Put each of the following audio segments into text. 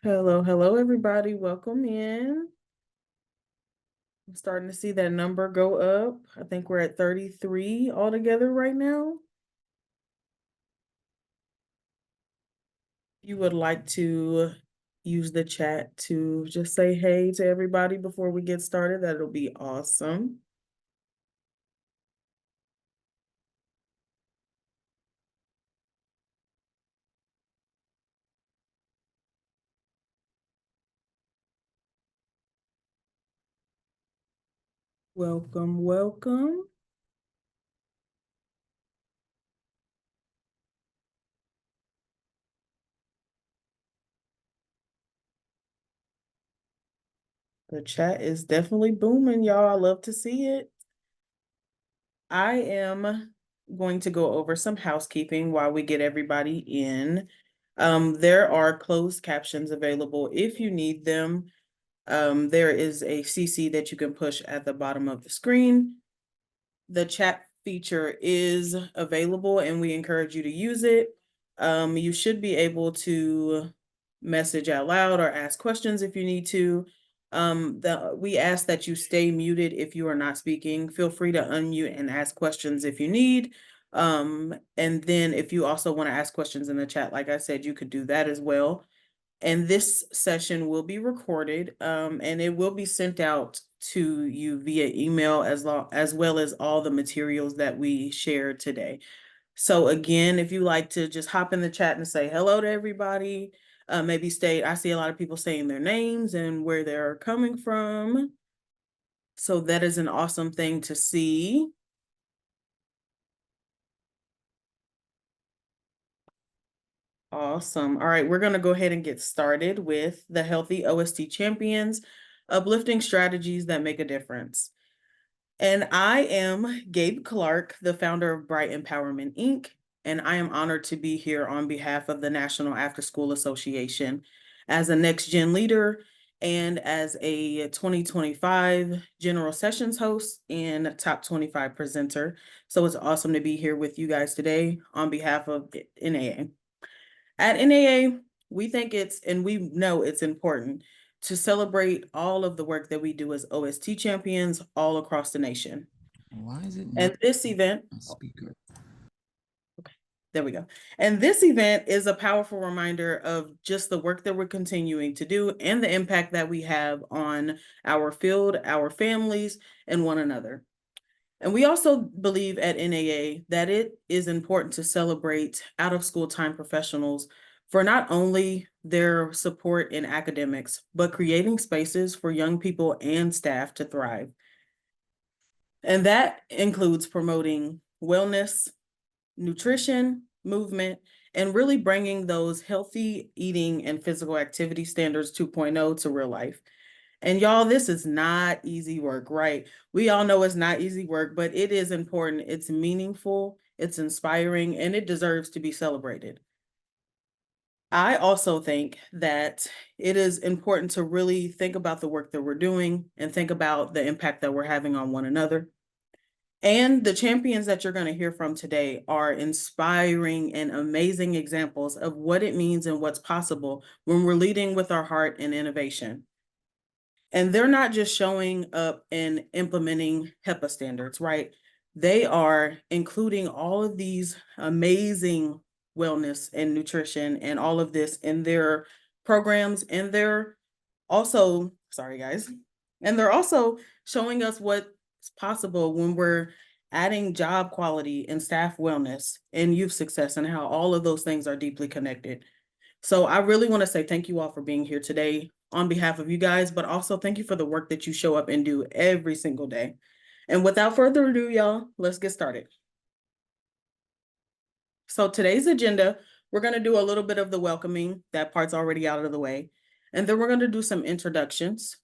Hello, everybody. Welcome in. I'm starting to see that number go up. I think we're at 33 altogether right now. If you would like to use the chat to just say hey to everybody before we get started, that'll be awesome. Welcome. The chat is definitely booming, y'all. I love to see it. I am going to go over some housekeeping while we get everybody in. There are closed captions available if you need them. There is a CC that you can push at the bottom of the screen. The chat feature is available and we encourage you to use it. You should be able to message out loud or ask questions if you need to. We ask that you stay muted if you are not speaking. Feel free to unmute and ask questions if you need. And then if you also want to ask questions in the chat, like I said, you could do that as well. And this session will be recorded, and it will be sent out to you via email as well as all the materials that we shared today. So again, if you like to just hop in the chat and say hello to everybody, maybe I see a lot of people saying their names and where they're coming from. So that is an awesome thing to see. Awesome. All right, we're going to go ahead and get started with the Healthy OST Champions, uplifting strategies that make a difference. And I am Gabe Clark, the founder of Bright Empowerment, Inc., and I am honored to be here on behalf of the National After School Association as a Next Gen leader and as a 2025 General Sessions host and top 25 presenter. So it's awesome to be here with you guys today on behalf of NAA. At NAA, we think and we know it's important to celebrate all of the work that we do as OST champions all across the nation. Why is it not And this event, a speaker? okay, there we go. And this event is a powerful reminder of just the work that we're continuing to do and the impact that we have on our field, our families, and one another. And we also believe at NAA that it is important to celebrate out of school time professionals for not only their support in academics, but creating spaces for young people and staff to thrive. And that includes promoting wellness, nutrition, movement, and really bringing those healthy eating and physical activity standards 2.0 to real life. And y'all, this is not easy work, right? We all know it's not easy work, but it is important. It's meaningful, it's inspiring, and it deserves to be celebrated. I also think that it is important to really think about the work that we're doing and think about the impact that we're having on one another. And the champions that you're going to hear from today are inspiring and amazing examples of what it means and what's possible when we're leading with our heart and innovation. And they're not just showing up and implementing HEPA standards, right? They are including all of these amazing wellness and nutrition and all of this in their programs. And they're also, sorry guys, and they're also showing us what's possible when we're adding job quality and staff wellness and youth success and how all of those things are deeply connected. So I really want to say thank you all for being here today on behalf of you guys, but also thank you for the work that you show up and do every single day. And without further ado, y'all, let's get started. So today's agenda, we're going to do a little bit of the welcoming. That part's already out of the way. And then we're going to do some introductions.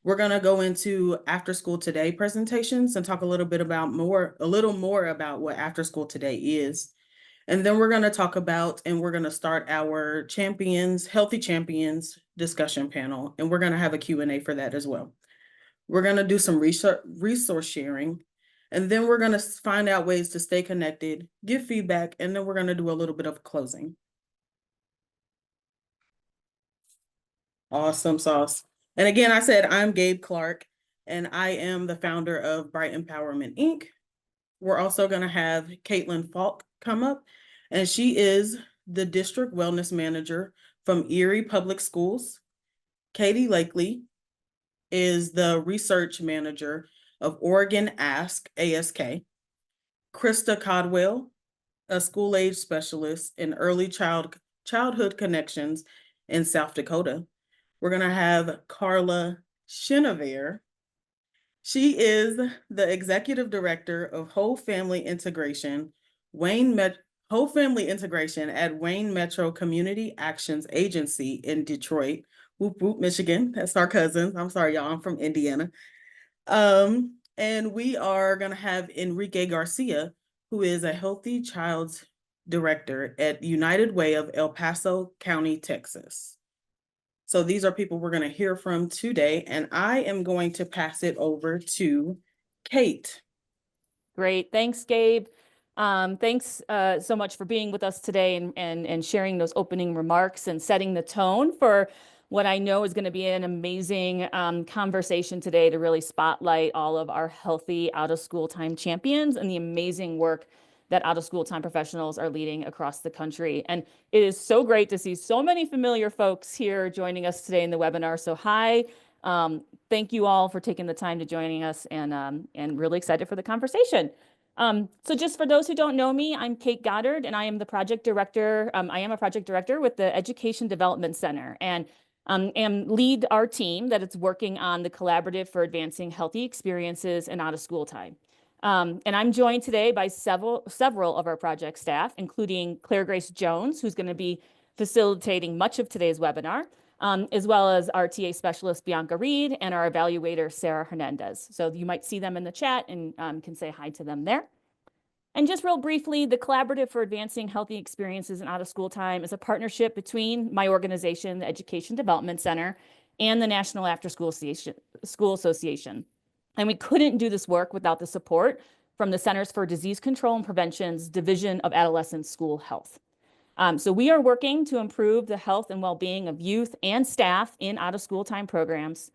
We're going to go into After School Today presentations and talk a little more about what After School Today is. And then we're going to talk about, and we're going to start our Healthy Champions discussion panel. And we're going to have a Q&A for that as well. We're going to do some resource sharing. And then we're going to find out ways to stay connected, give feedback, and then we're going to do a little bit of closing. Awesome sauce. And again, I said I'm Gabe Clark, and I am the founder of Bright Empowerment Inc. We're also going to have Kaitlyn Falk come up, and she is the district wellness manager from Erie Public Schools. Katie Lakey is the research manager of OregonASK, ASK. Krista Caldwell, a school age specialist in early childhood connections in South Dakota. We're going to have Carla Chinavare. She is the executive director of Whole Family Integration, Whole Family Integration at Wayne Metro Community Actions Agency in Detroit, whoop whoop, Michigan. That's our cousins. I'm sorry, y'all. I'm from Indiana. And we are going to have Enrique Garcia, who is a Healthy Child's Director at United Way of El Paso County, Texas. So these are people we're going to hear from today, and I am going to pass it over to Kate. Great. Thanks, Gabe. Thanks so much for being with us today and sharing those opening remarks and setting the tone for what I know is going to be an amazing conversation today to really spotlight all of our healthy out-of-school time champions and the amazing work that out-of-school time professionals are leading across the country. And it is so great to see so many familiar folks here joining us today in the webinar. So hi, thank you all for taking the time to joining us, and really excited for the conversation. So just for those who don't know me, I'm Kate Goddard, and I am the project director. I am a project director with the Education Development Center, and lead our team that is working on the collaborative for advancing healthy experiences and out of school time. And I'm joined today by several of our project staff, including Claire Grace Jones, who's going to be facilitating much of today's webinar, as well as our TA specialist, Bianca Reed, and our evaluator, Sarah Hernandez. So you might see them in the chat and can say hi to them there. And just real briefly, the Collaborative for Advancing Healthy Experiences in Out-of-School Time is a partnership between my organization, the Education Development Center, and the National After School Association. And we couldn't do this work without the support from the Centers for Disease Control and Prevention's Division of Adolescent School Health. So we are working to improve the health and well-being of youth and staff in out-of-school time programs.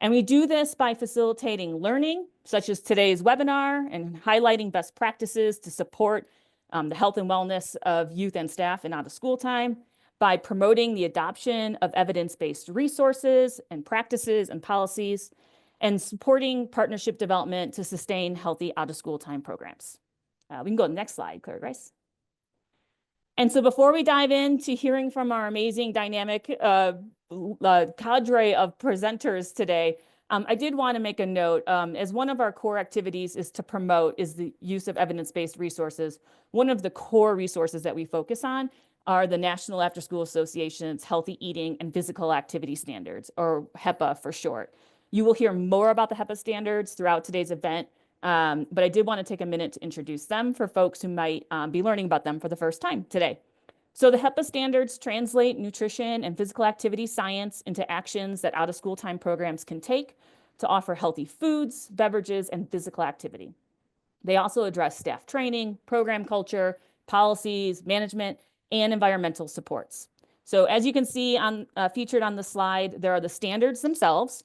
And we do this by facilitating learning, such as today's webinar, and highlighting best practices to support the health and wellness of youth and staff in out-of-school time, by promoting the adoption of evidence-based resources and practices and policies, and supporting partnership development to sustain healthy out-of-school time programs. We can go to the next slide, Claire Grace. And so before we dive into hearing from our amazing dynamic cadre of presenters today, I did want to make a note, as one of our core activities is to promote is the use of evidence-based resources. One of the core resources that we focus on are the National After School Association's Healthy Eating and Physical Activity Standards, or HEPA for short. You will hear more about the HEPA standards throughout today's event, but I did want to take a minute to introduce them for folks who might be learning about them for the first time today. So the HEPA standards translate nutrition and physical activity science into actions that out-of-school time programs can take to offer healthy foods, beverages, and physical activity. They also address staff training, program culture, policies, management, and environmental supports. So as you can see featured on the slide, there are the standards themselves.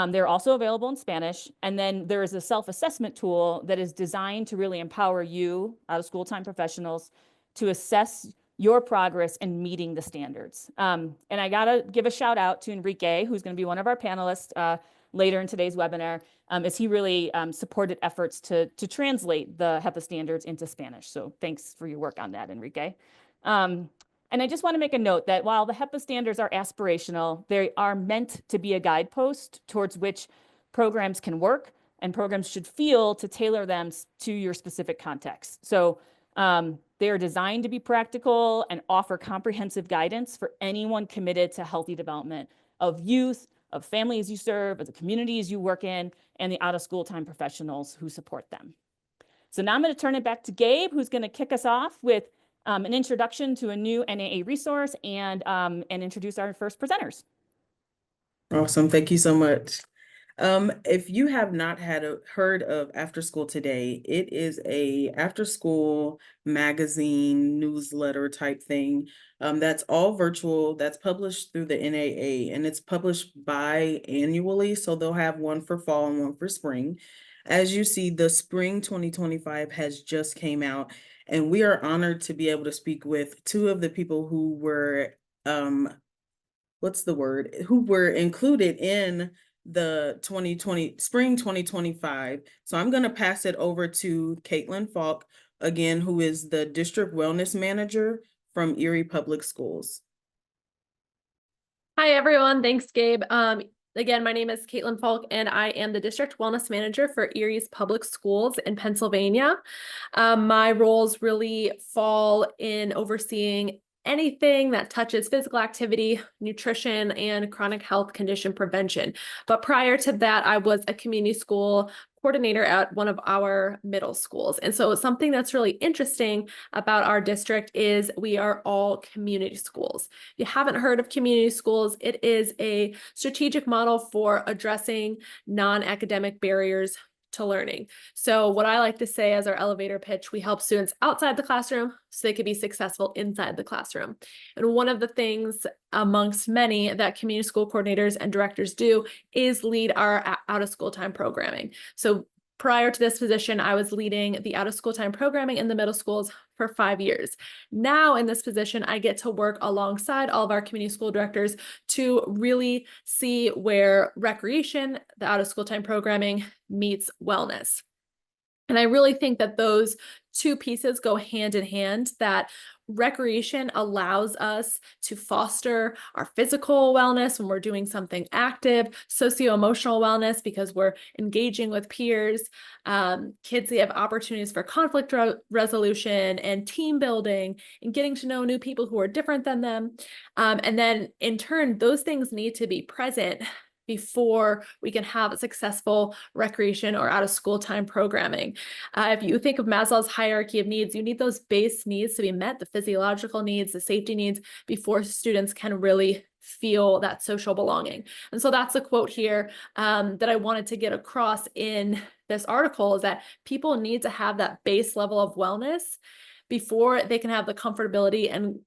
They're also available in Spanish. And then there is a self-assessment tool that is designed to really empower you, out-of-school time professionals, to assess your progress in meeting the standards. And I gotta give a shout out to Enrique, who's gonna be one of our panelists later in today's webinar, as he really supported efforts to translate the HEPA standards into Spanish. So thanks for your work on that, Enrique. And I just want to make a note that while the HEPA standards are aspirational, they are meant to be a guidepost towards which programs can work, and programs should feel to tailor them to your specific context. So they are designed to be practical and offer comprehensive guidance for anyone committed to healthy development of youth, of families you serve, of the communities you work in, and the out-of-school time professionals who support them. So now I'm going to turn it back to Gabe, who's going to kick us off with an introduction to a new NAA resource and introduce our first presenters. Awesome. Thank you so much. If you have not heard of After School Today, it is a after school magazine newsletter type thing. That's all virtual. That's published through the NAA, and it's published biannually. So they'll have one for fall and one for spring. As you see, the spring 2025 has just came out, and we are honored to be able to speak with two of the people who were what's the word, who were included in the 2020 spring 2025. So I'm going to pass it over to Kaitlyn Falk again, who is the district wellness manager from Erie Public Schools. Hi, everyone. Thanks, Gabe. Again, my name is Kaitlyn Falk, and I am the district wellness manager for Erie's Public Schools in Pennsylvania. My roles really fall in overseeing anything that touches physical activity, nutrition, and chronic health condition prevention. But prior to that, I was a community school coordinator at one of our middle schools. And so something that's really interesting about our district is we are all community schools. If you haven't heard of community schools, it is a strategic model for addressing non-academic barriers to learning. So what I like to say as our elevator pitch, we help students outside the classroom so they could be successful inside the classroom. And one of the things amongst many that community school coordinators and directors do is lead our out of school time programming. So prior to this position, I was leading the out of school time programming in the middle schools for 5 years. Now in this position, I get to work alongside all of our community school directors to really see where recreation, the out of school time programming, meets wellness. And I really think that those two pieces go hand in hand, that recreation allows us to foster our physical wellness when we're doing something active, socio-emotional wellness because we're engaging with peers. Kids, they have opportunities for conflict resolution and team building and getting to know new people who are different than them. And then in turn, those things need to be present before we can have a successful recreation or out of school time programming. If you think of Maslow's hierarchy of needs, you need those base needs to be met, the physiological needs, the safety needs, before students can really feel that social belonging. And so that's a quote here that I wanted to get across in this article, is that people need to have that base level of wellness before they can have the comfortability and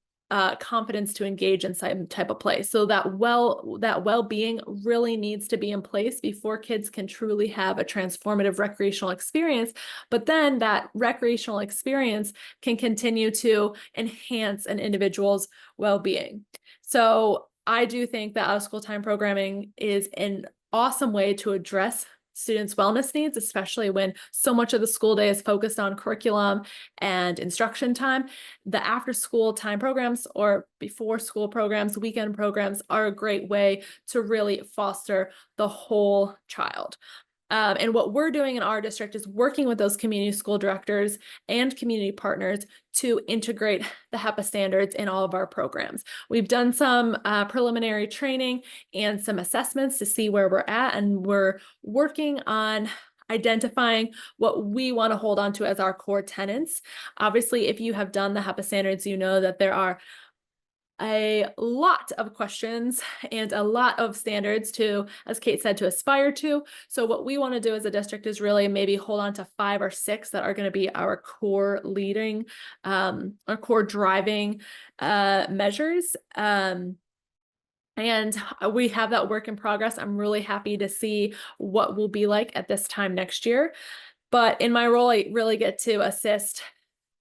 confidence to engage in some type of play. So that well-being really needs to be in place before kids can truly have a transformative recreational experience. But then that recreational experience can continue to enhance an individual's well-being. So I do think that out of school time programming is an awesome way to address students' wellness needs, especially when so much of the school day is focused on curriculum and instruction time. The after school time programs or before school programs, weekend programs are a great way to really foster the whole child. And what we're doing in our district is working with those community school directors and community partners to integrate the HEPA standards in all of our programs. We've done some preliminary training and some assessments to see where we're at, and we're working on identifying what we want to hold on to as our core tenets. Obviously, if you have done the HEPA standards, you know that there are a lot of questions and a lot of standards to, as Kate said, to aspire to. So what we want to do as a district is really maybe hold on to 5 or 6 that are going to be our core leading, our core driving measures. And we have that work in progress. I'm really happy to see what we'll be like at this time next year. But in my role, I really get to assist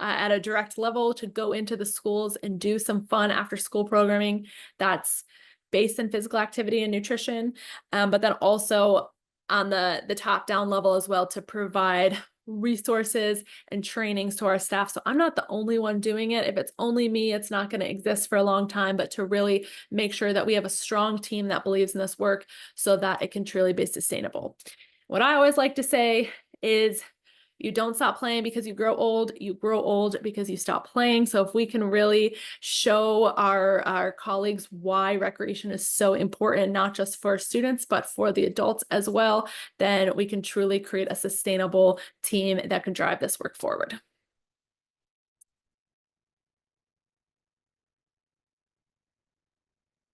at a direct level to go into the schools and do some fun after school programming that's based in physical activity and nutrition, but then also on the top down level as well to provide resources and trainings to our staff. So I'm not the only one doing it. If it's only me, it's not going to exist for a long time, but to really make sure that we have a strong team that believes in this work so that it can truly be sustainable. What I always like to say is, you don't stop playing because you grow old because you stop playing. So if we can really show our colleagues why recreation is so important, not just for students, but for the adults as well, then we can truly create a sustainable team that can drive this work forward.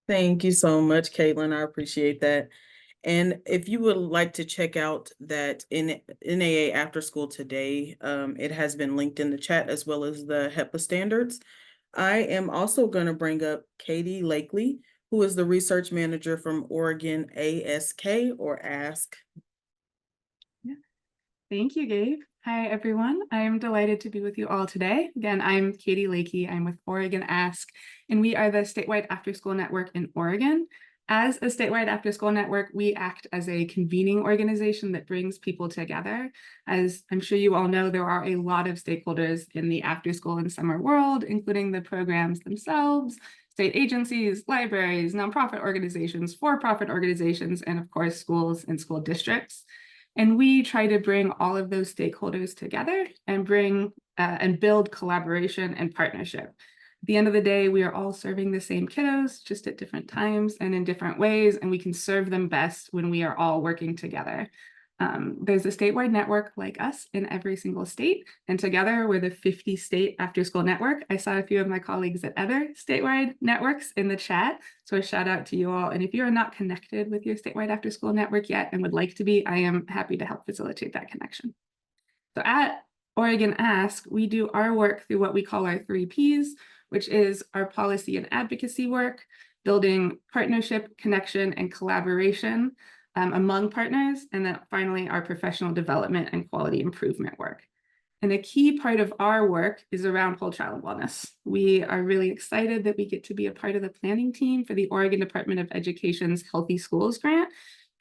Thank you so much, Kaitlyn. I appreciate that. And if you would like to check out that in NAA After School Today, it has been linked in the chat as well as the HEPA standards. I am also going to bring up Katie Lakey, who is the research manager from OregonASK or ASK. Thank you, Gabe. Hi, everyone. I'm delighted to be with you all today. Again, I'm Katie Lakey. I'm with OregonASK, and we are the statewide after-school network in Oregon. As a statewide after-school network, we act as a convening organization that brings people together. As I'm sure you all know, there are a lot of stakeholders in the after-school and summer world, including the programs themselves, state agencies, libraries, nonprofit organizations, for-profit organizations, and of course, schools and school districts. And we try to bring all of those stakeholders together and bring and build collaboration and partnership. At the end of the day, we are all serving the same kiddos, just at different times and in different ways, and we can serve them best when we are all working together. There's a statewide network like us in every single state, and together we're the 50-state after-school network. I saw a few of my colleagues at other statewide networks in the chat, so a shout out to you all. And if you are not connected with your statewide after-school network yet and would like to be, I am happy to help facilitate that connection. So at OregonASK, we do our work through what we call our 3 Ps, which is our policy and advocacy work, building partnership, connection, and collaboration among partners, and then finally our professional development and quality improvement work. And a key part of our work is around whole child wellness. We are really excited that we get to be a part of the planning team for the Oregon Department of Education's Healthy Schools grant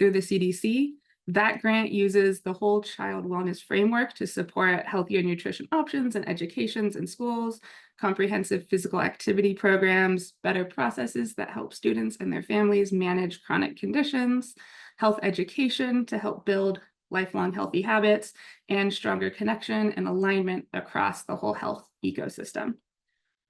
through the CDC. That grant uses the whole child wellness framework to support healthier nutrition options and educations in schools, comprehensive physical activity programs, better processes that help students and their families manage chronic conditions, health education to help build lifelong healthy habits, and stronger connection and alignment across the whole health ecosystem.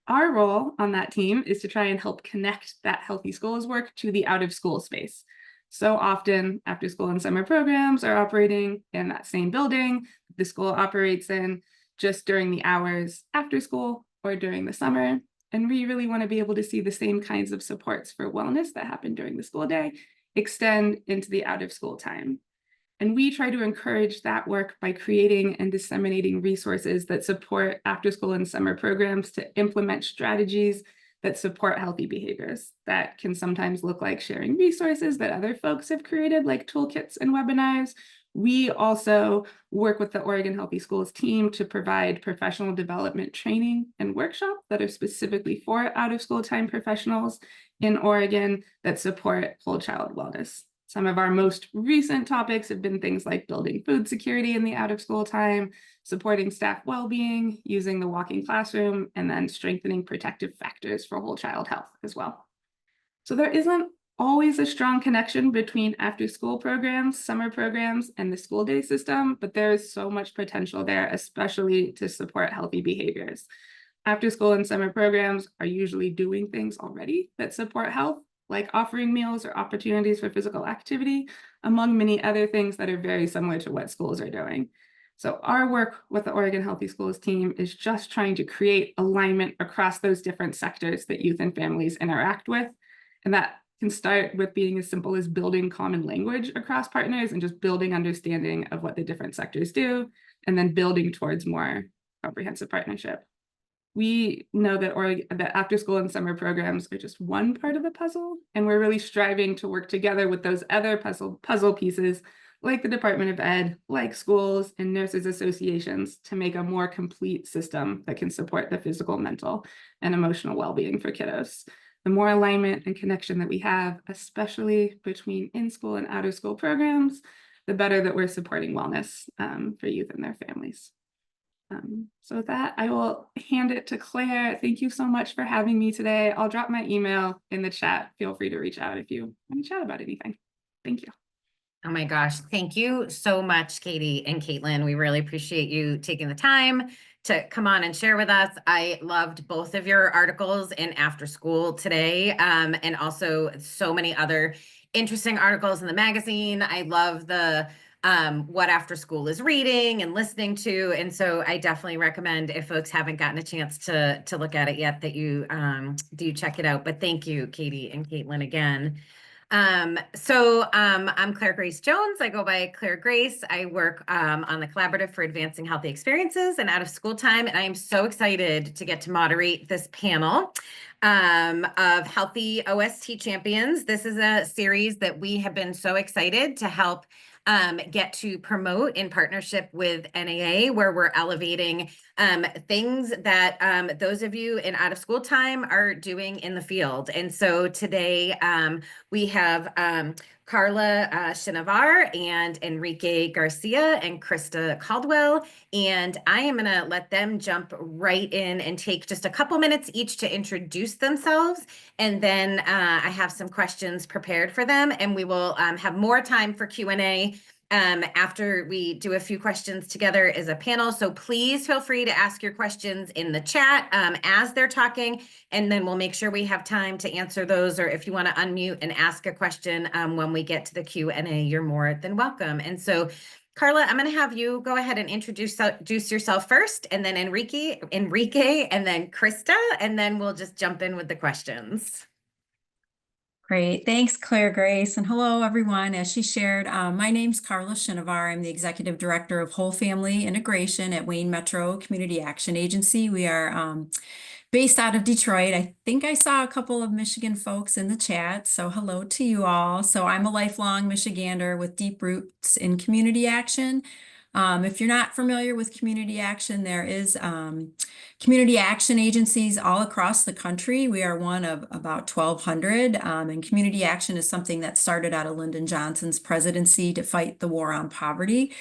Our role on that team is to try and help connect that healthy schools work to the out of school space. So often after school and summer programs are operating in that same building the school operates in just during the hours after school or during the summer. And we really want to be able to see the same kinds of supports for wellness that happen during the school day extend into the out of school time. And we try to encourage that work by creating and disseminating resources that support after school and summer programs to implement strategies that support healthy behaviors. That can sometimes look like sharing resources that other folks have created, like toolkits and webinars. We also work with the Oregon Healthy Schools team to provide professional development training and workshops that are specifically for out of school time professionals in Oregon that support whole child wellness. Some of our most recent topics have been things like building food security in the out of school time, supporting staff well-being, using the walking classroom, and then strengthening protective factors for whole child health as well. So there isn't always a strong connection between after school programs, summer programs, and the school day system, but there is so much potential there, especially to support healthy behaviors. After school and summer programs are usually doing things already that support health, like offering meals or opportunities for physical activity, among many other things that are very similar to what schools are doing. So our work with the Oregon Healthy Schools team is just trying to create alignment across those different sectors that youth and families interact with. And that can start with being as simple as building common language across partners and just building understanding of what the different sectors do, and then building towards more comprehensive partnership. We know that after school and summer programs are just one part of the puzzle, and we're really striving to work together with those other puzzle pieces like the Department of Ed, like schools and nurses associations to make a more complete system that can support the physical, mental, and emotional well-being for kiddos. The more alignment and connection that we have, especially between in-school and out-of-school programs, the better that we're supporting wellness for youth and their families. So with that, I will hand it to Claire. Thank you so much for having me today. I'll drop my email in the chat. Feel free to reach out if you want to chat about anything. Thank you. Oh my gosh, thank you so much, Katie and Kaitlyn. We really appreciate you taking the time to come on and share with us. I loved both of your articles in After School today, and also so many other interesting articles in the magazine. I love the what After School is reading and listening to. And so I definitely recommend, if folks haven't gotten a chance to look at it yet, that you do check it out. But thank you, Katie and Kaitlyn, again. I'm Claire Grace Jones. I go by Claire Grace. I work on the Collaborative for Advancing Healthy Experiences and Out of School Time. And I am so excited to get to moderate this panel of Healthy OST Champions. This is a series that we have been so excited to help get to promote in partnership with NAA, where we're elevating things that those of you in out of school time are doing in the field. And so today we have Carla Chinavare and Enrique Garcia and Krista Caldwell. And I am going to let them jump right in and take just a couple minutes each to introduce themselves. And then I have some questions prepared for them, and we will have more time for Q&A after we do a few questions together as a panel. So please feel free to ask your questions in the chat as they're talking, and then we'll make sure we have time to answer those. Or if you want to unmute and ask a question when we get to the Q&A, you're more than welcome. And so Carla, I'm going to have you go ahead and introduce yourself first, and then Enrique, and then Krista, and then we'll just jump in with the questions. Great. Thanks, Claire Grace. And hello, everyone. As she shared, my name's Carla Chinavare. I'm the Executive Director of Whole Family Integration at Wayne Metro Community Action Agency. We are based out of Detroit. I think I saw a couple of Michigan folks in the chat, so hello to you all. So I'm a lifelong Michigander with deep roots in community action. If you're not familiar with community action, there is community action agencies all across the country. We are one of about 1,200, and community action is something that started out of Lyndon Johnson's presidency to fight the war on poverty.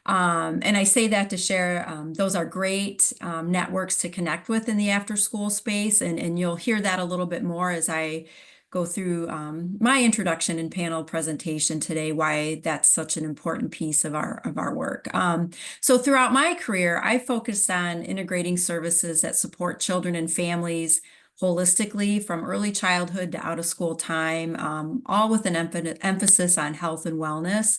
And I say that to share, those are great networks to connect with in the after school space, and you'll hear that a little bit more as I go through my introduction and panel presentation today, why that's such an important piece of our work. So throughout my career, I focused on integrating services that support children and families holistically from early childhood to out of school time, all with an emphasis on health and wellness.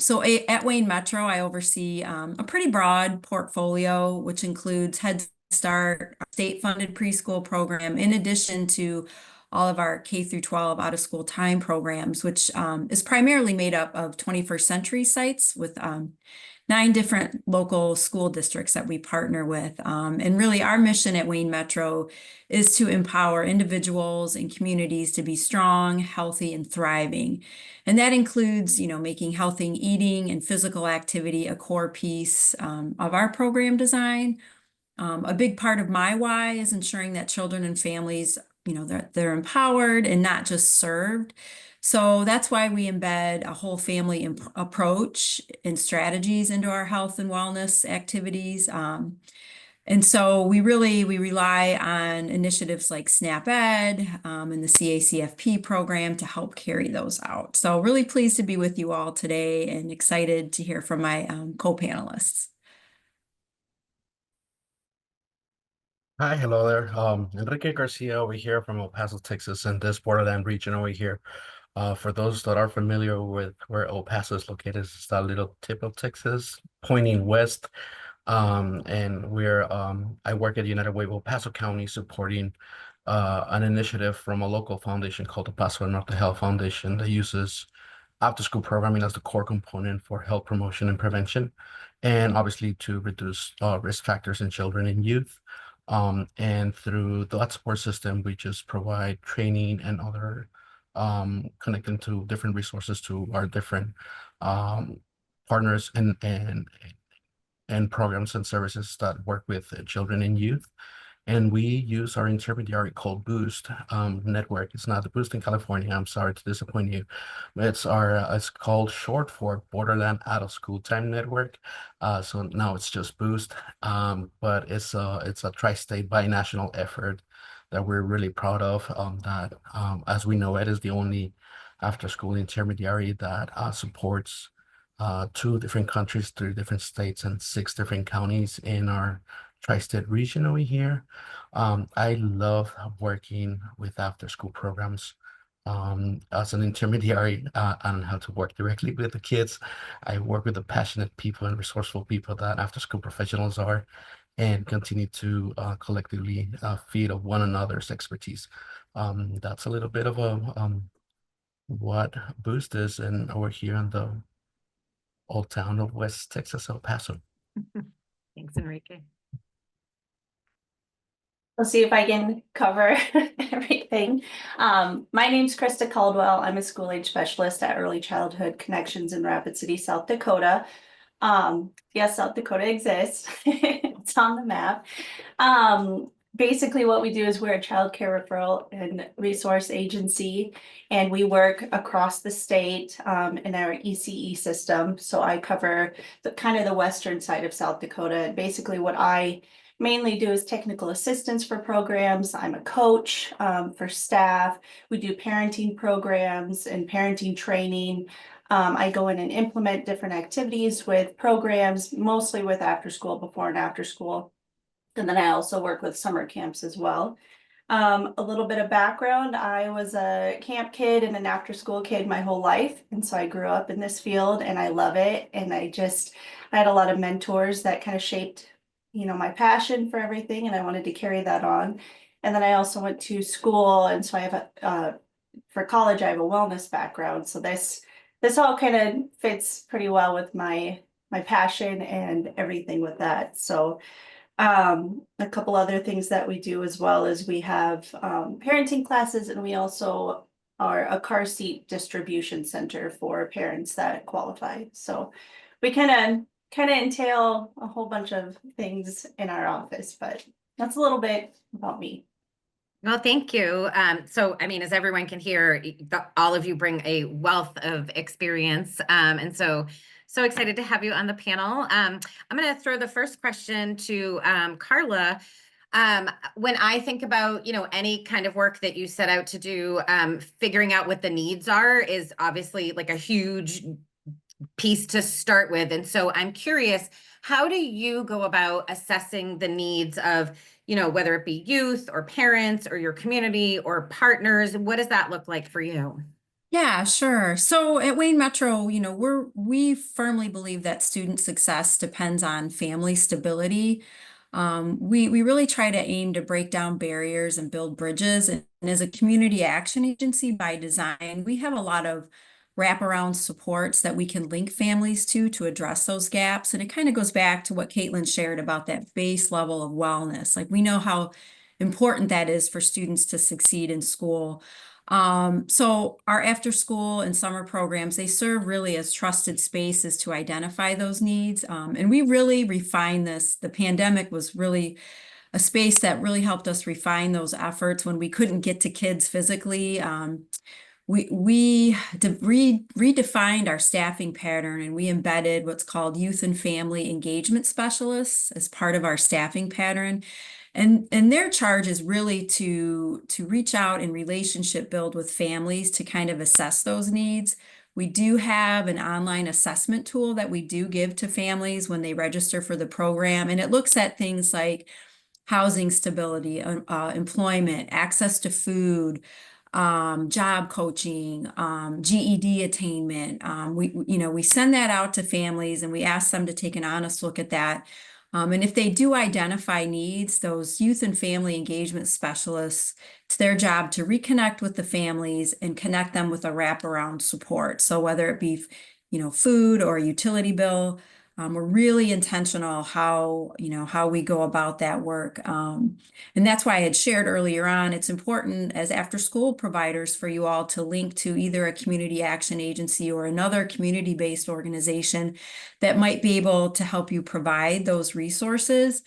So at Wayne Metro, I oversee a pretty broad portfolio, which includes Head Start, state-funded preschool program, in addition to all of our K through 12 out of school time programs, which is primarily made up of 21st century sites with 9 different local school districts that we partner with. And really our mission at Wayne Metro is to empower individuals and communities to be strong, healthy, and thriving. And that includes, making healthy eating and physical activity a core piece of our program design. A big part of my why is ensuring that children and families they're empowered and not just served. So that's why we embed a whole family approach and strategies into our health and wellness activities. And so we rely on initiatives like SNAP Ed and the CACFP program to help carry those out. So really pleased to be with you all today and excited to hear from my co-panelists. Hi, hello there. Enrique Garcia over here from El Paso, Texas, and this borderland region over here. For those that are familiar with where El Paso is located, it's that little tip of Texas pointing west. And I work at United Way of El Paso County supporting an initiative from a local foundation called the Paso Norte Health Foundation that uses after-school programming as the core component for health promotion and prevention, and obviously to reduce risk factors in children and youth. And through that support system, we just provide training and other connecting to different resources to our different partners and programs and services that work with children and youth. And we use our intermediary called Boost network. It's not the Boost in California. I'm sorry to disappoint you. It's called short for Borderland Out of School Time Network. So now it's just Boost. But it's a tri-state binational effort that we're really proud of. That as we know, it is the only after-school intermediary that supports 2 different countries, 3 different states, and 6 different counties in our tri-state region over here. I love working with after-school programs. As an intermediary, I don't have to work directly with the kids. I work with the passionate people and resourceful people that after-school professionals are, and continue to collectively feed of one another's expertise. That's a little bit of a what Boost is, and we're here in the old town of West Texas, El Paso. Thanks, Enrique. Let's see if I can cover everything. My name's Krista Caldwell. I'm a school age specialist at Early Childhood Connections in Rapid City, South Dakota. Yes, South Dakota exists. It's on the map. Basically what we do is we're a child care referral and resource agency, and we work across the state in our ECE system. So I cover the kind of the western side of South Dakota. Basically what I mainly do is technical assistance for programs. I'm a coach for staff. We do parenting programs and parenting training. I go in and implement different activities with programs, mostly with after school, before and after school. And then I also work with summer camps as well. A little bit of background, I was a camp kid and an after school kid my whole life. And so I grew up in this field and I love it. And I had a lot of mentors that kind of shaped, you know, my passion for everything, and I wanted to carry that on. And then I also went to school, and so I have for college I have a wellness background. So this all kind of fits pretty well with my passion and everything with that. So a couple other things that we do as well is we have parenting classes, and we also are a car seat distribution center for parents that qualify. So we kind of entail a whole bunch of things in our office, but that's a little bit about me. Well, thank you. So, I mean, as everyone can hear, all of you bring a wealth of experience. And so excited to have you on the panel. I'm going to throw the first question to Carla. When I think about, you know, any kind of work that you set out to do, figuring out what the needs are is obviously like a huge piece to start with. And so I'm curious, how do you go about assessing the needs of, you know, whether it be youth or parents or your community or partners? What does that look like for you? Yeah, sure. So at Wayne Metro, you know, we firmly believe that student success depends on family stability. We really try to aim to break down barriers and build bridges. And as a community action agency by design, we have a lot of wraparound supports that we can link families to address those gaps. And it kind of goes back to what Kaitlyn shared about that base level of wellness. Like, we know how important that is for students to succeed in school. So our after school and summer programs, they serve really as trusted spaces to identify those needs. And we really refine this. The pandemic was really a space that really helped us refine those efforts when we couldn't get to kids physically. We redefined our staffing pattern, and we embedded what's called youth and family engagement specialists as part of our staffing pattern. And their charge is really to reach out and relationship build with families to kind of assess those needs. We do have an online assessment tool that we do give to families when they register for the program. And it looks at things like housing stability, employment, access to food, job coaching, GED attainment. We send that out to families and we ask them to take an honest look at that. And if they do identify needs, those youth and family engagement specialists, it's their job to reconnect with the families and connect them with a wraparound support. So whether it be, you know, food or a utility bill, we're really intentional how we go about that work. And that's why I had shared earlier on, it's important as after school providers for you all to link to either a community action agency or another community-based organization that might be able to help you provide those resources.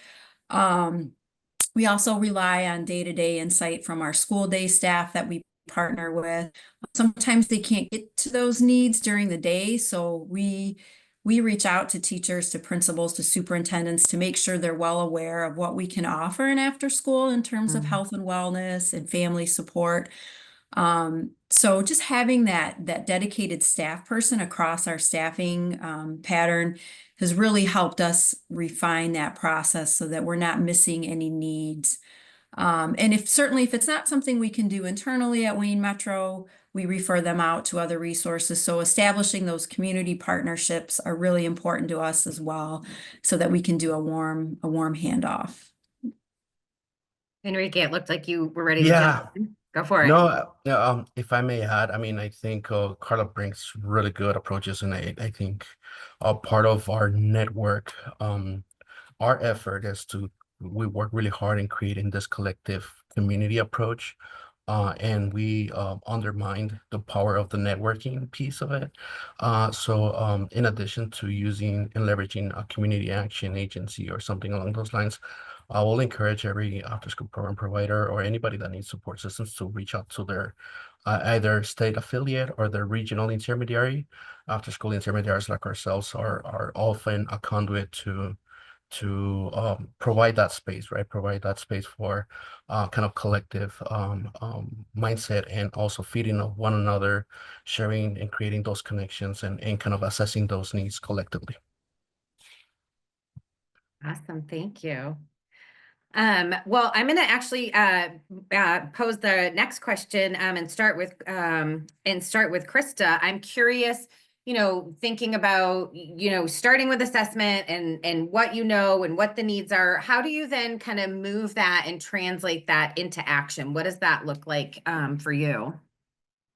We also rely on day-to-day insight from our school day staff that we partner with. Sometimes they can't get to those needs during the day, so we reach out to teachers, to principals, to superintendents to make sure they're well aware of what we can offer in after school in terms of health and wellness and family support. So just having that dedicated staff person across our staffing pattern has really helped us refine that process so that we're not missing any needs. And if it's not something we can do internally at Wayne Metro, we refer them out to other resources. So establishing those community partnerships are really important to us as well, so that we can do a warm handoff. Enrique, it looked like you were ready to Yeah. jump in. Go for it. No, yeah, if I may add, I mean, I think Carla brings really good approaches, and I think part of our network, our effort is we work really hard in creating this collective community approach, and we undermined the power of the networking piece of it. So in addition to using and leveraging a community action agency or something along those lines, I will encourage every after-school program provider or anybody that needs support systems to reach out to their either state affiliate or their regional intermediary. After-school intermediaries like ourselves are often a conduit to provide that space, right? Provide that space for kind of collective mindset, and also feeding of one another, sharing and creating those connections, and kind of assessing those needs collectively. Awesome, thank you. Well, I'm going to actually pose the next question and start with Krista. I'm curious, thinking about, starting with assessment and what and what the needs are. How do you then kind of move that and translate that into action? What does that look like for you?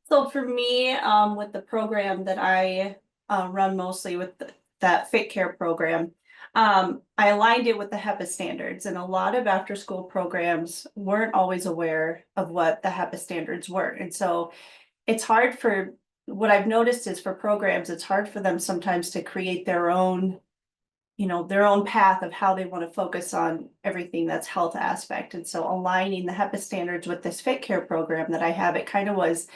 So for me, with the program that I run mostly with that Fit Care program, I aligned it with the HEPA standards, and a lot of after school programs weren't always aware of what the HEPA standards were. And so it's hard for, what I've noticed is for programs, it's hard for them sometimes to create their own, their own path of how they want to focus on everything that's health aspect. And so aligning the HEPA standards with this Fit Care program that I have, it kind of was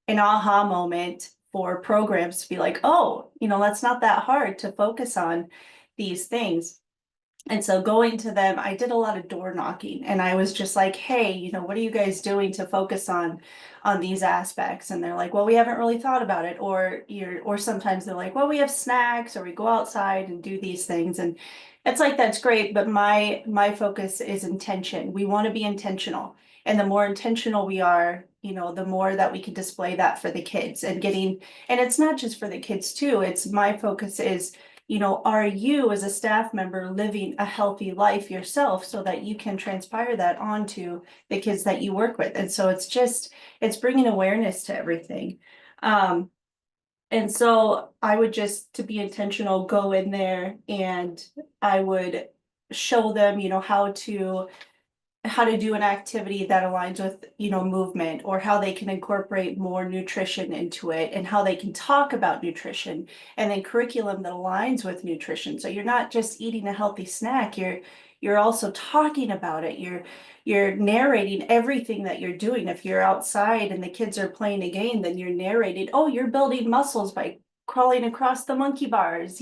an aha moment for programs to be like, oh, that's not that hard to focus on these things. And so going to them, I did a lot of door knocking, and I was just like, hey, what are you guys doing to focus on these aspects? And they're like, well, we haven't really thought about it. Or sometimes they're like, well, we have snacks, or we go outside and do these things. And it's like, that's great, but my focus is intention. We want to be intentional. And the more intentional we are, the more that we can display that for the kids and it's not just for the kids too. It's my focus is, are you as a staff member living a healthy life yourself so that you can transpire that onto the kids that you work with? And so it's bringing awareness to everything. And so I would just, to be intentional, go in there and I would show them, how to do an activity that aligns with, movement, or how they can incorporate more nutrition into it, and how they can talk about nutrition, and then curriculum that aligns with nutrition. So you're not just eating a healthy snack, you're also talking about it. You're narrating everything that you're doing. If you're outside and the kids are playing a game, then you're narrating, oh, you're building muscles by crawling across the monkey bars,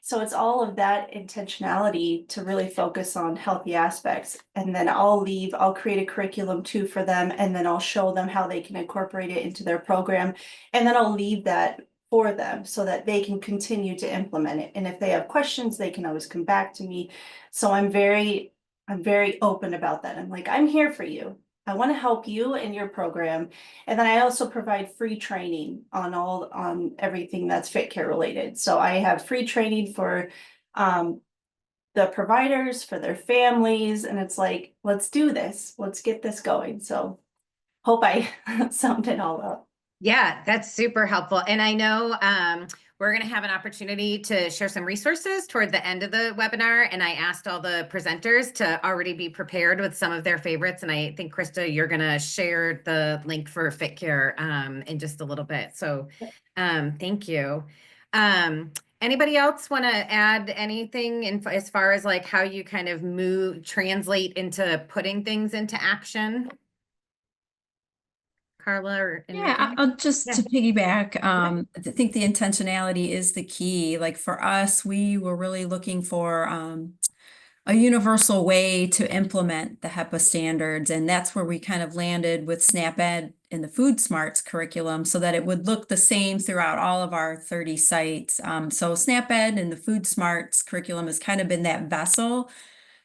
so it's all of that intentionality to really focus on healthy aspects. And then I'll create a curriculum too for them, and then I'll show them how they can incorporate it into their program. And then I'll leave that for them so that they can continue to implement it. And if they have questions, they can always come back to me. So I'm very open about that. I'm like, I'm here for you. I want to help you in your program. And then I also provide free training on everything that's Fit Care related. So I have free training for the providers, for their families, and it's like, let's do this. Let's get this going. So hope I summed it all up. Yeah, that's super helpful. And I know we're going to have an opportunity to share some resources toward the end of the webinar. And I asked all the presenters to already be prepared with some of their favorites. And I think, Krista, you're going to share the link for Fit Care in just a little bit. So thank you. Anybody else want to add anything as far as like how you kind of translate into putting things into action? Carla or Enrique? Yeah, I'll just to piggyback, I think the intentionality is the key. Like for us, we were really looking for a universal way to implement the HEPA standards. And that's where we kind of landed with SNAP-Ed in the Food Smarts curriculum so that it would look the same throughout all of our 30 sites. So SNAP-Ed and the Food Smarts curriculum has kind of been that vessel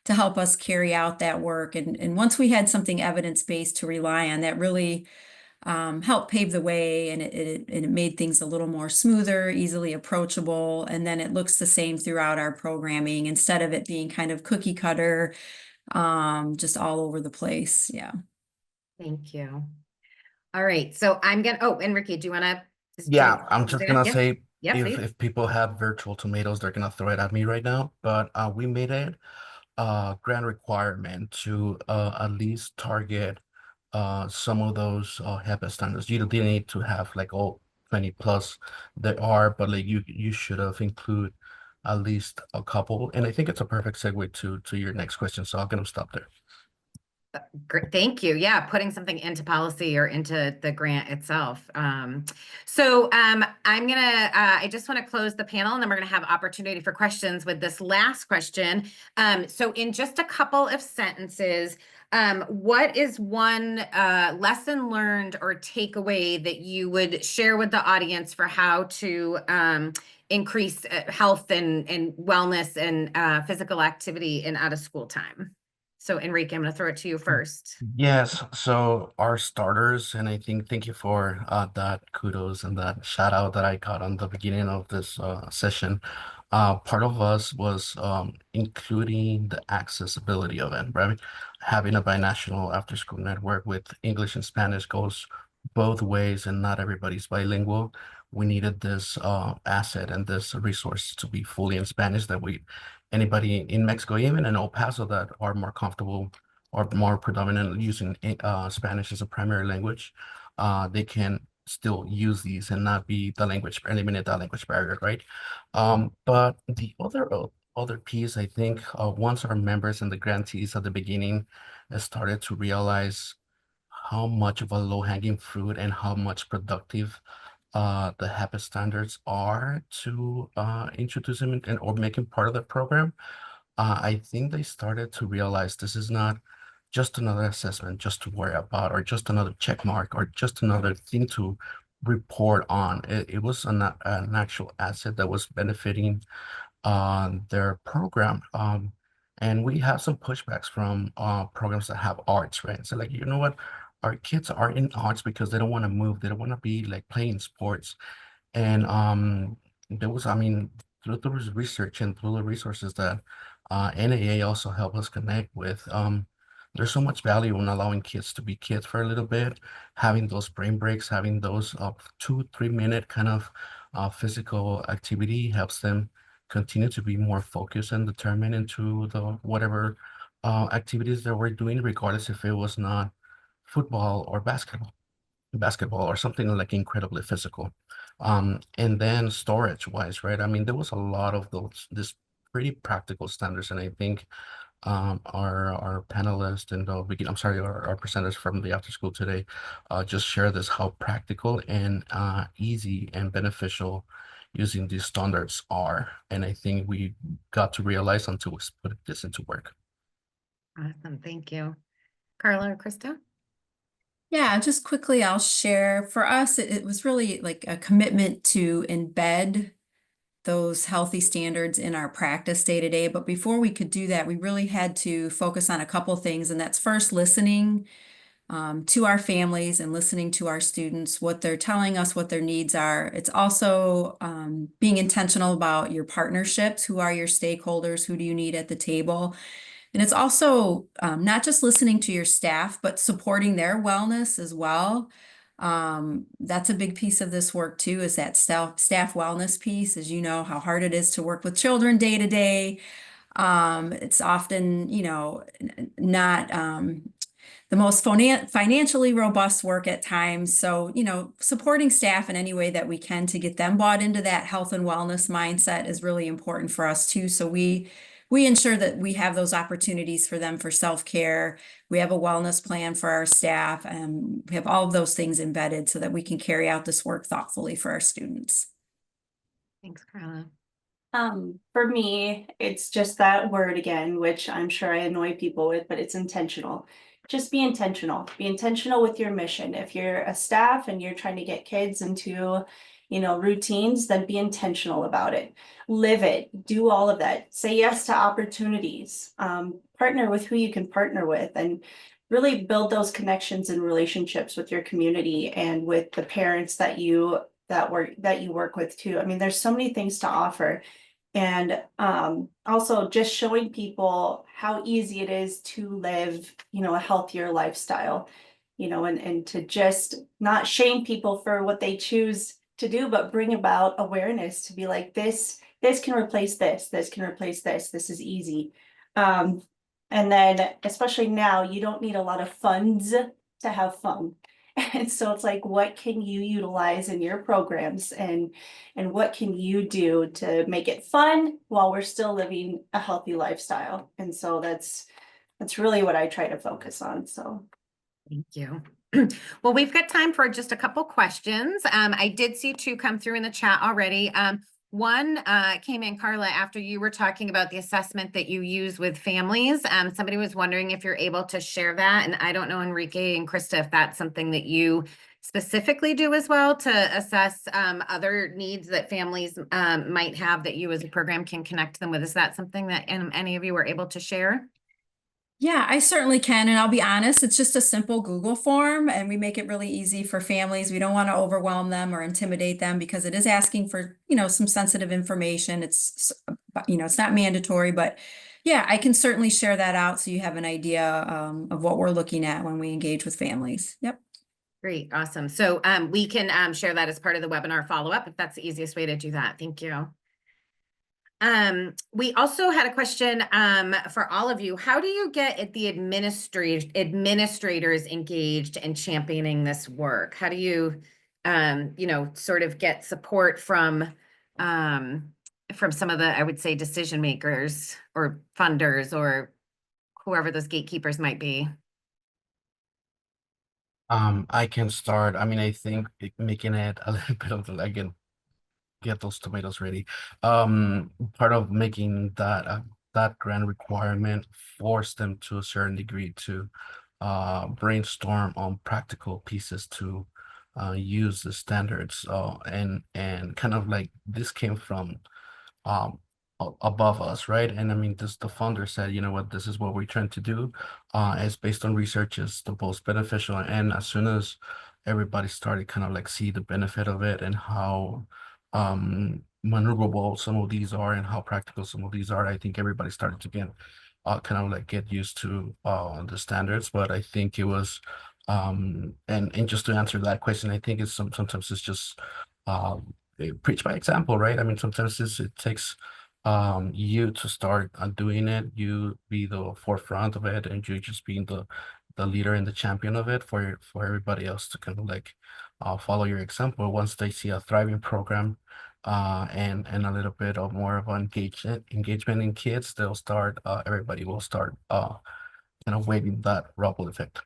to help us carry out that work. And once we had something evidence-based to rely on, that really helped pave the way, and it made things a little more smoother, easily approachable, and then it looks the same throughout our programming instead of it being kind of cookie cutter, just all over the place. Yeah. Thank you. All right, so I'm gonna, oh, Enrique, do you wanna? Yeah, I'm just gonna say Yeah, please. if people have virtual tomatoes, they're gonna throw it at me right now. But we made it a grand requirement to at least target some of those HEPA standards. You didn't need to have like all 20 plus there are, but like you should have include at least a couple. And I think it's a perfect segue to your next question. So I'm gonna stop there. Great, thank you. Yeah, putting something into policy or into the grant itself. So I'm gonna, I just want to close the panel and then we're gonna have opportunity for questions with this last question. So in just a couple of sentences, what is one lesson learned or takeaway that you would share with the audience for how to increase health and wellness and physical activity in out of school time? So Enrique, I'm going to throw it to you first. Yes, so our starters, and I think thank you for that kudos and that shout out that I got on the beginning of this session. Part of us was including the accessibility of it, right? Having a binational after school network with English and Spanish goes both ways, and not everybody's bilingual. We needed this asset and this resource to be fully in Spanish that anybody in Mexico, even in El Paso, that are more comfortable or more predominant using Spanish as a primary language, they can still use these and not be eliminate the language barrier, right? But the other piece, I think, once our members and the grantees at the beginning started to realize how much of a low-hanging fruit and how much productive the HAPA standards are to introduce them or make them part of the program, I think they started to realize this is not just another assessment just to worry about, or just another check mark, or just another thing to report on. It was an actual asset that was benefiting their program. And we have some pushbacks from programs that have arts, right? So like, you know what? Our kids are in arts because they don't want to move. They don't want to be like playing sports. And there was, I mean, through the research and through the resources that NAA also helped us connect with, there's so much value in allowing kids to be kids for a little bit, having those brain breaks, having those 2-3 minute kind of physical activity helps them continue to be more focused and determined into the whatever activities that we're doing, regardless if it was not football or basketball or something like incredibly physical. And then storage wise, right? I mean, there was a lot of this pretty practical standards, and I think our panelists and I'm sorry, our presenters from the after school today just share this how practical and easy and beneficial using these standards are. And I think we got to realize until we put this into work. Awesome, thank you. Carla or Krista? Yeah, just quickly, I'll share. For us, it was really like a commitment to embed those healthy standards in our practice day to day. But before we could do that, we really had to focus on a couple things. And that's first listening to our families and listening to our students, what they're telling us, what their needs are. It's also being intentional about your partnerships. Who are your stakeholders? Who do you need at the table? And it's also not just listening to your staff, but supporting their wellness as well. That's a big piece of this work too, is that staff wellness piece. As you know, how hard it is to work with children day to day. It's often, not the most financially robust work at times. So, supporting staff in any way that we can to get them bought into that health and wellness mindset is really important for us too. So we ensure that we have those opportunities for them for self-care. We have a wellness plan for our staff, and we have all of those things embedded so that we can carry out this work thoughtfully for our students. Thanks, Carla. For me, it's just that word again, which I'm sure I annoy people with, but it's intentional. Just be intentional. Be intentional with your mission. If you're a staff and you're trying to get kids into routines, then be intentional about it. Live it. Do all of that. Say yes to opportunities. Partner with who you can partner with, and really build those connections and relationships with your community and with the parents that you work with too. I mean, there's so many things to offer. And also just showing people how easy it is to live, a healthier lifestyle. and to just not shame people for what they choose to do, but bring about awareness to be like, this can replace this can replace this is easy. And then especially now, you don't need a lot of funds to have fun. And so it's like, what can you utilize in your programs, and what can you do to make it fun while we're still living a healthy lifestyle? And so that's really what I try to focus on. So thank you. Well, we've got time for just a couple questions. I did see two come through in the chat already. One came in, Carla, after you were talking about the assessment that you use with families. Somebody was wondering if you're able to share that. And I don't know, Enrique and Krista, if that's something that you specifically do as well to assess other needs that families might have that you as a program can connect them with. Is that something that any of you were able to share? Yeah, I certainly can. And I'll be honest, it's just a simple Google form and we make it really easy for families. We don't want to overwhelm them or intimidate them because it is asking for, some sensitive information. It's not mandatory, but yeah, I can certainly share that out so you have an idea of what we're looking at when we engage with families. Yep. Great. Awesome. So we can share that as part of the webinar follow-up if that's the easiest way to do that. Thank you. We also had a question for all of you. How do you get the administrators engaged and championing this work? How do you, sort of get support from some of the, I would say, decision makers or funders or whoever those gatekeepers might be? I can start. I mean, I think making it a little bit of again, get those tomatoes ready. Part of making that grant requirement forced them to a certain degree to brainstorm on practical pieces to use the standards. And kind of like this came from above us, right? And I mean, the founder said, you know what, this is what we're trying to do. It's based on research, is the most beneficial. And as soon as everybody started kind of like see the benefit of it and how maneuverable some of these are and how practical some of these are, I think everybody started to get kind of like get used to the standards. But I think it was and just to answer that question, I think it's sometimes it's just preach by example, right? I mean, sometimes it takes you to start doing it, you be the forefront of it, and you just being the leader and the champion of it for everybody else to kind of like follow your example. Once they see a thriving program and a little bit of more of engagement in kids, they'll start everybody will start kind of waving that ripple effect.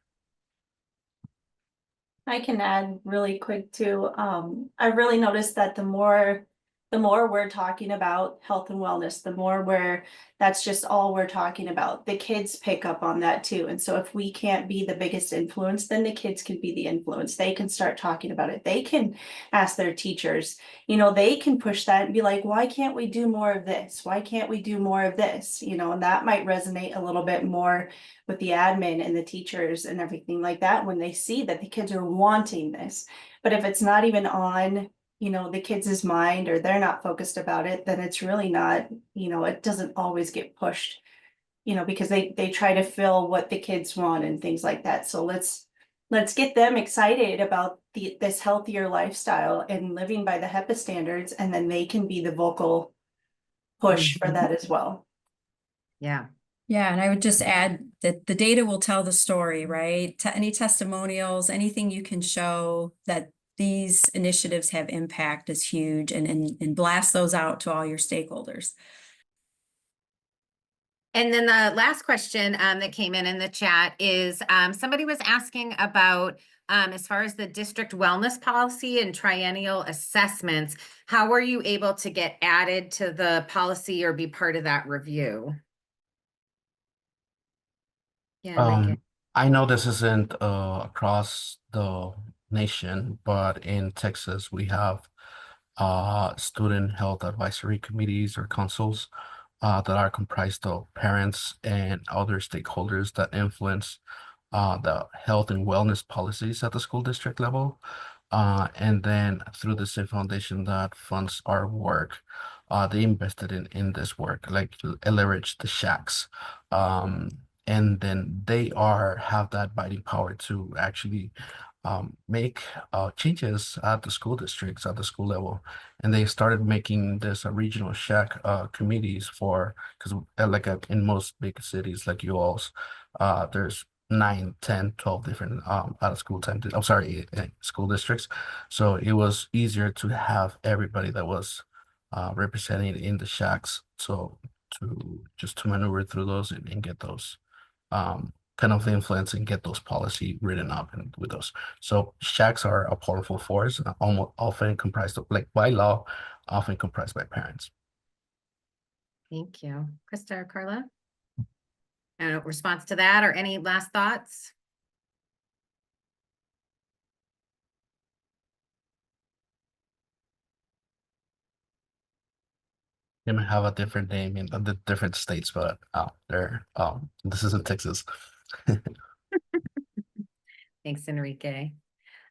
I can add really quick too. I really noticed that the more we're talking about health and wellness, the more that's just all we're talking about. The kids pick up on that too. And so if we can't be the biggest influence, then the kids can be the influence. They can start talking about it. They can ask their teachers, they can push that and be like, why can't we do more of this? Why can't we do more of this? And that might resonate a little bit more with the admin and the teachers and everything like that when they see that the kids are wanting this. But if it's not even on the kids' mind, or they're not focused about it, then it's really not, it doesn't always get pushed, because they try to fill what the kids want and things like that. So let's get them excited about this healthier lifestyle and living by the HEPA standards, and then they can be the vocal push for that as well. Yeah. Yeah, and I would just add that the data will tell the story, right? Any testimonials, anything you can show that these initiatives have impact is huge, and blast those out to all your stakeholders. And then the last question that came in the chat is somebody was asking about as far as the district wellness policy and triennial assessments, how were you able to get added to the policy or be part of that review? Yeah, I know this isn't across the nation, but in Texas we have student health advisory committees or councils that are comprised of parents and other stakeholders that influence the health and wellness policies at the school district level. And then through the same foundation that funds our work, they invested in this work, like leverage the shacks. and then they have that biting power to actually make changes at the school districts, at the school level. And they started making this regional shack committees for, because in most big cities like you all's, there's 9, 10, 12 different out of school time, I'm sorry, school districts. So it was easier to have everybody that was represented in the shacks. So to maneuver through those and get those kind of influence and get those policy written up and with those. So shacks are a powerful force, almost often comprised of, like by law, often comprised by parents. Thank you. Krista or Carla? And a response to that or any last thoughts? They might have a different name in the different states, but this is in Texas. Thanks, Enrique.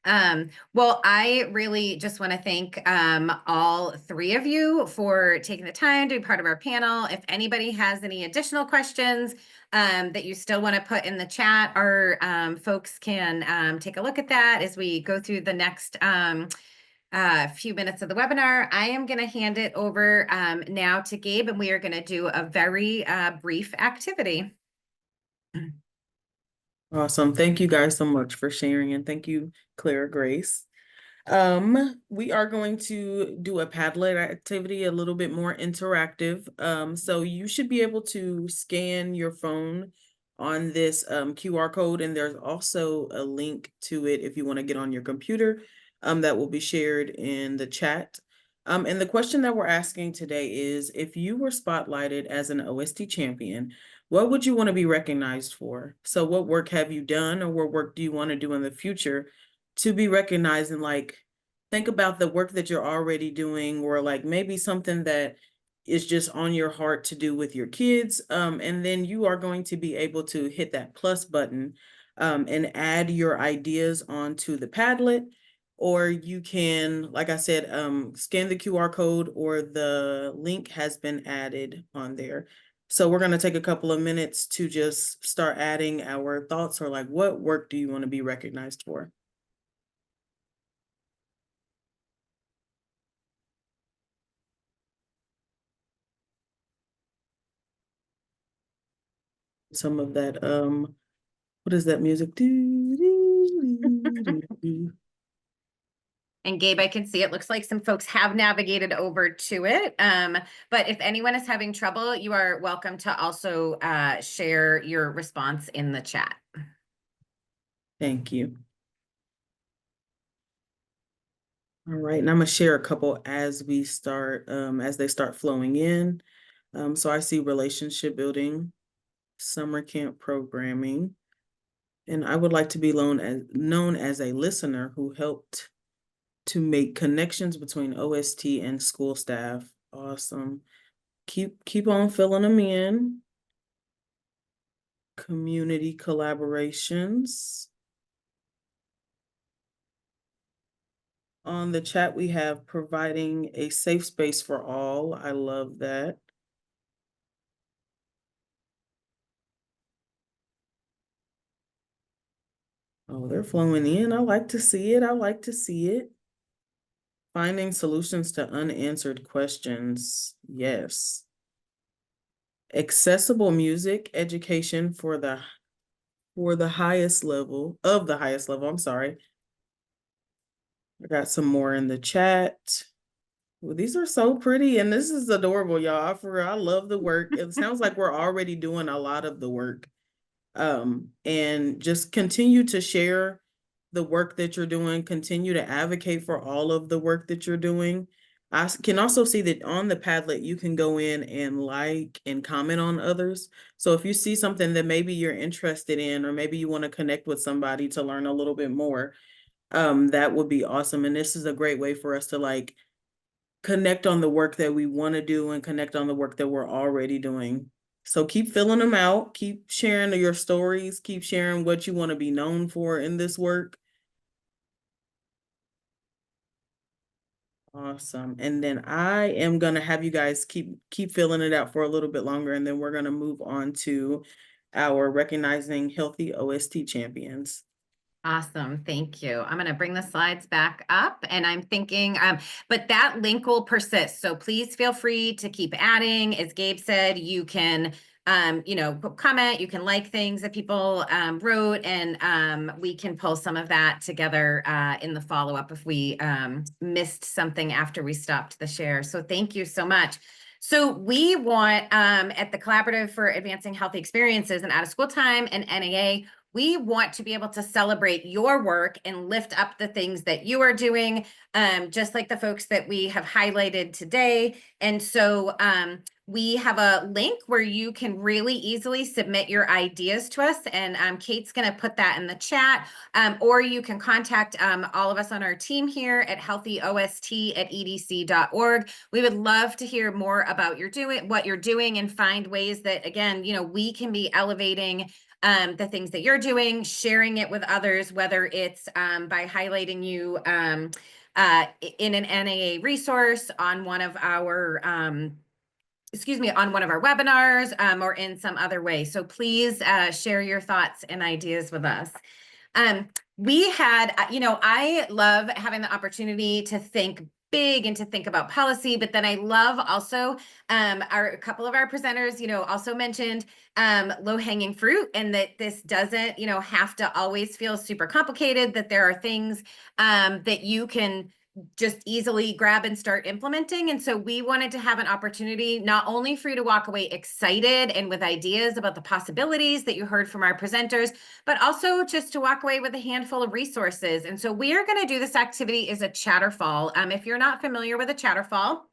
Well, I really just want to thank all three of you for taking the time to be part of our panel. If anybody has any additional questions that you still want to put in the chat, our folks can take a look at that as we go through the next few minutes of the webinar. I am going to hand it over now to Gabe, and we are going to do a very brief activity. Awesome. Thank you guys so much for sharing, and thank you, Clara Grace. We are going to do a Padlet activity, a little bit more interactive. So you should be able to scan your phone on this QR code, and there's also a link to it if you want to get on your computer that will be shared in the chat. And the question that we're asking today is, if you were spotlighted as an OST champion, what would you want to be recognized for? So what work have you done, or what work do you want to do in the future to be recognized? And like, think about the work that you're already doing, or like maybe something that is just on your heart to do with your kids. And then you are going to be able to hit that plus button and add your ideas onto the Padlet. Or you can, like I said, scan the QR code, or the link has been added on there. So we're going to take a couple of minutes to just start adding our thoughts, or like, what work do you want to be recognized for? Some of that, what is that music? And Gabe, I can see it looks like some folks have navigated over to it. But if anyone is having trouble, you are welcome to also share your response in the chat. Thank you. All right, and I'm gonna share a couple as we start, as they start flowing in. So I see relationship building, summer camp programming, and I would like to be known as a listener who helped to make connections between OST and school staff. Awesome. Keep on filling them in. Community collaborations. On the chat, we have providing a safe space for all. I love that. Oh, they're flowing in. I like to see it. I like to see it. Finding solutions to unanswered questions. Yes. Accessible music education for the highest level, of the highest level. I'm sorry. I got some more in the chat. Well, these are so pretty, and this is adorable, y'all. I love the work. It sounds like we're already doing a lot of the work. And just continue to share the work that you're doing, continue to advocate for all of the work that you're doing. I can also see that on the Padlet, you can go in and like and comment on others. So if you see something that maybe you're interested in, or maybe you want to connect with somebody to learn a little bit more, that would be awesome. And this is a great way for us to like connect on the work that we want to do and connect on the work that we're already doing. So keep filling them out, keep sharing your stories, keep sharing what you want to be known for in this work. Awesome. And then I am going to have you guys keep filling it out for a little bit longer, and then we're going to move on to our Recognizing Healthy OST Champions. Awesome. Thank you. I'm going to bring the slides back up, and I'm thinking, but that link will persist. So please feel free to keep adding. As Gabe said, you can, comment, you can like things that people wrote, and we can pull some of that together in the follow-up if we missed something after we stopped the share. So thank you so much. So we want, at the Collaborative for Advancing Healthy Experiences and Out of School Time and NAA, we want to be able to celebrate your work and lift up the things that you are doing, just like the folks that we have highlighted today. And so we have a link where you can really easily submit your ideas to us. And Kate's going to put that in the chat, or you can contact all of us on our team here at healthyost@edc.org. We would love to hear more about what you're doing, and find ways that, again, we can be elevating the things that you're doing, sharing it with others, whether it's by highlighting you in an NAA resource, on one of our webinars, or in some other way. So please share your thoughts and ideas with us. We had, I love having the opportunity to think big and to think about policy, but then I love also a couple of our presenters, also mentioned low-hanging fruit, and that this doesn't, have to always feel super complicated, that there are things that you can just easily grab and start implementing. And so we wanted to have an opportunity not only for you to walk away excited and with ideas about the possibilities that you heard from our presenters, but also just to walk away with a handful of resources. And so we are going to do this activity as a chatterfall. If you're not familiar with a chatterfall,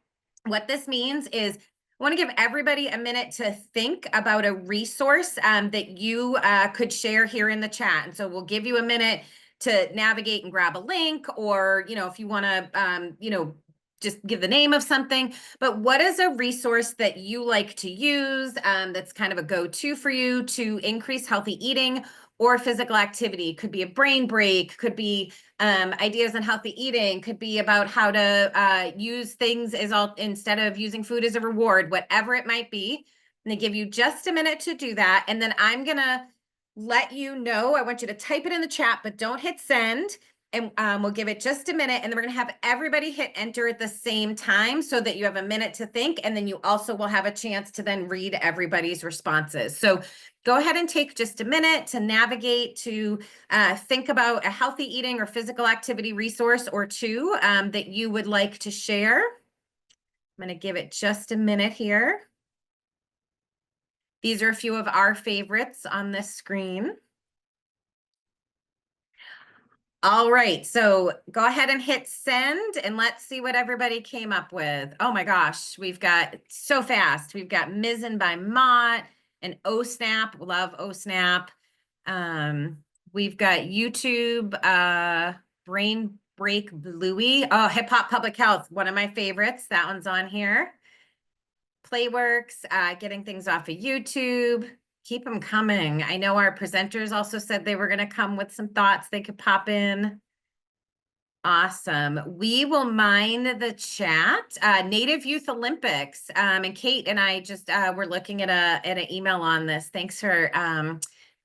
what this means is I want to give everybody a minute to think about a resource that you could share here in the chat. And so we'll give you a minute to navigate and grab a link, or, if you want to, just give the name of something. But what is a resource that you like to use that's kind of a go-to for you to increase healthy eating or physical activity? Could be a brain break, could be ideas on healthy eating, could be about how to use things instead of using food as a reward, whatever it might be. And they give you just a minute to do that. And then I'm going to let you know. I want you to type it in the chat, but don't hit send. And we'll give it just a minute. And then we're going to have everybody hit enter at the same time so that you have a minute to think. And then you also will have a chance to then read everybody's responses. So go ahead and take just a minute to navigate, to think about a healthy eating or physical activity resource or two that you would like to share. I'm going to give it just a minute here. These are a few of our favorites on this screen. All right, so go ahead and hit send, and let's see what everybody came up with. Oh my gosh, we've got so fast. We've got Mizzen by Mott and OSNAP. Love OSNAP. We've got YouTube, Brain Break Bluey. Oh, Hip Hop Public Health, one of my favorites. That one's on here. Playworks, getting things off of YouTube. Keep them coming. I know our presenters also said they were going to come with some thoughts they could pop in. Awesome. We will mine the chat. Native Youth Olympics. And Kate and I just were looking at an email on this. Thanks for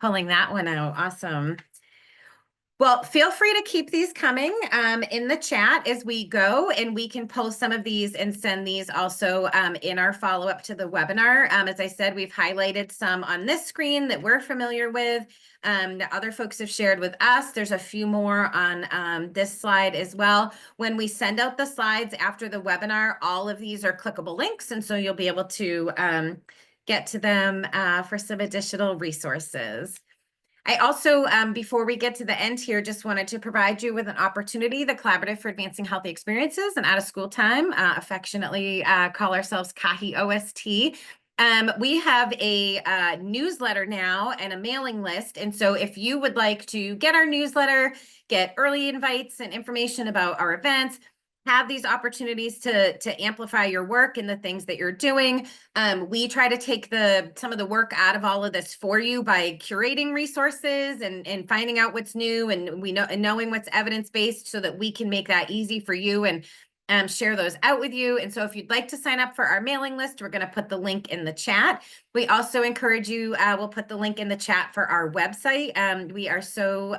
pulling that one out. Awesome. Well, feel free to keep these coming in the chat as we go, and we can post some of these and send these also in our follow-up to the webinar. As I said, we've highlighted some on this screen that we're familiar with, that other folks have shared with us. There's a few more on this slide as well. When we send out the slides after the webinar, all of these are clickable links, and so you'll be able to get to them for some additional resources. I also, before we get to the end here, just wanted to provide you with an opportunity. The Collaborative for Advancing Healthy Experiences and Out of School Time, affectionately call ourselves CAHI OST. We have a newsletter now and a mailing list. And so if you would like to get our newsletter, get early invites and information about our events, have these opportunities to amplify your work and the things that you're doing. We try to take some of the work out of all of this for you by curating resources and finding out what's new and knowing what's evidence-based so that we can make that easy for you. And share those out with you. And so if you'd like to sign up for our mailing list, we're going to put the link in the chat. We also encourage you, we'll put the link in the chat for our website. We are so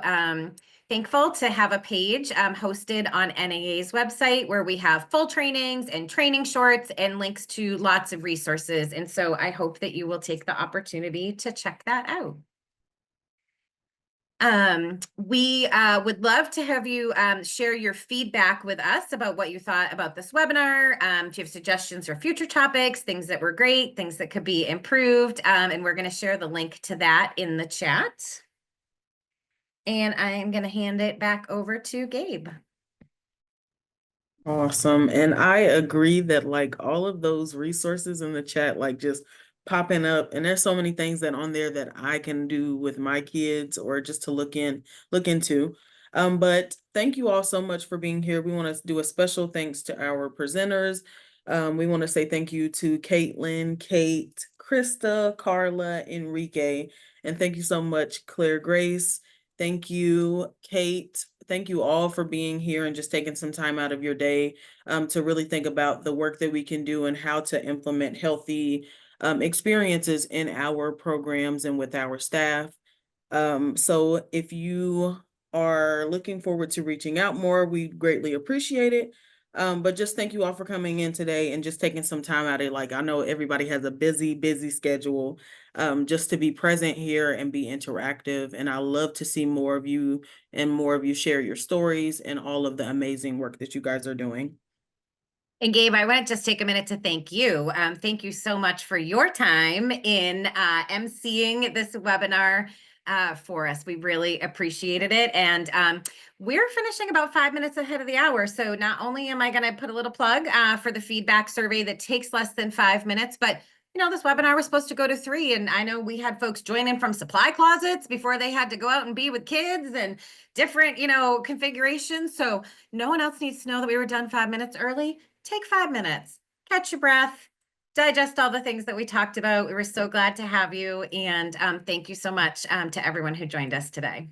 thankful to have a page hosted on NAA's website where we have full trainings and training shorts and links to lots of resources. And so I hope that you will take the opportunity to check that out. We would love to have you share your feedback with us about what you thought about this webinar. If you have suggestions for future topics, things that were great, things that could be improved, and we're going to share the link to that in the chat. And I'm going to hand it back over to Gabe. Awesome. And I agree that like all of those resources in the chat, like just popping up, and there's so many things that on there that I can do with my kids or just to look into. But thank you all so much for being here. We want to do a special thanks to our presenters. We want to say thank you to Kaitlyn, Kate, Krista, Carla, Enrique, and thank you so much, Claire Grace. Thank you, Kate. Thank you all for being here and just taking some time out of your day to really think about the work that we can do and how to implement healthy experiences in our programs and with our staff. So if you are looking forward to reaching out more, we greatly appreciate it. But just thank you all for coming in today and just taking some time out of, like, I know everybody has a busy schedule, just to be present here and be interactive. And I love to see more of you and more of you share your stories and all of the amazing work that you guys are doing. And Gabe, I want to just take a minute to thank you. Thank you so much for your time in emceeing this webinar for us. We really appreciated it. And we're finishing about 5 minutes ahead of the hour. So not only am I going to put a little plug for the feedback survey that takes less than 5 minutes, but you know, this webinar was supposed to go to 3, and I know we had folks join in from supply closets before they had to go out and be with kids and different, you know, configurations. So no one else needs to know that we were done 5 minutes early. Take 5 minutes, catch your breath, digest all the things that we talked about. We were so glad to have you. And thank you so much to everyone who joined us today.